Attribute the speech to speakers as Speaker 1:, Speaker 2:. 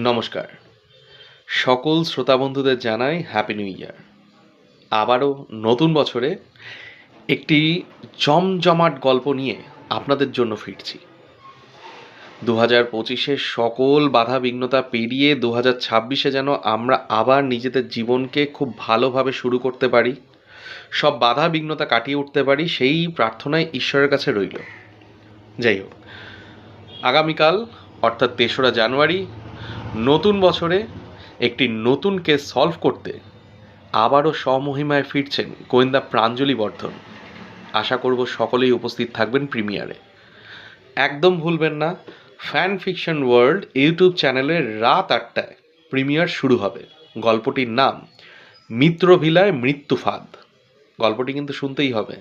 Speaker 1: নমস্কার। সকল শ্রোতা বন্ধুদের জানাই হ্যাপি নিউ ইয়ার। আবারও নতুন বছরে একটি জমজমাট গল্প নিয়ে আপনাদের জন্য ফিরছি। 2025-এর সকল বাধা বিঘ্নতা পেরিয়ে 2026-এ যেন আমরা আবার নিজেদের জীবনকে খুব ভালোভাবে শুরু করতে পারি, সব বাধা বিঘ্নতা কাটিয়ে উঠতে পারি, সেই প্রার্থনায় ঈশ্বরের কাছে রইল। যাই হোক, আগামীকাল অর্থাৎ 3রা জানুয়ারি নতুন বছরে একটি নতুন কেস সলভ করতে আবারও স্বমহিমায় ফিরছেন গোয়েন্দা প্রাঞ্জলি বর্ধন। আশা করব সকলেই উপস্থিত থাকবেন প্রিমিয়ারে। একদম ভুলবেন না, ফ্যান ফিকশন ওয়ার্ল্ড ইউটিউব চ্যানেলের রাত 8টায় প্রিমিয়ার শুরু হবে। গল্পটির নাম মিত্রভিলায় মৃত্যুফাঁদ। গল্পটি কিন্তু শুনতেই হবে।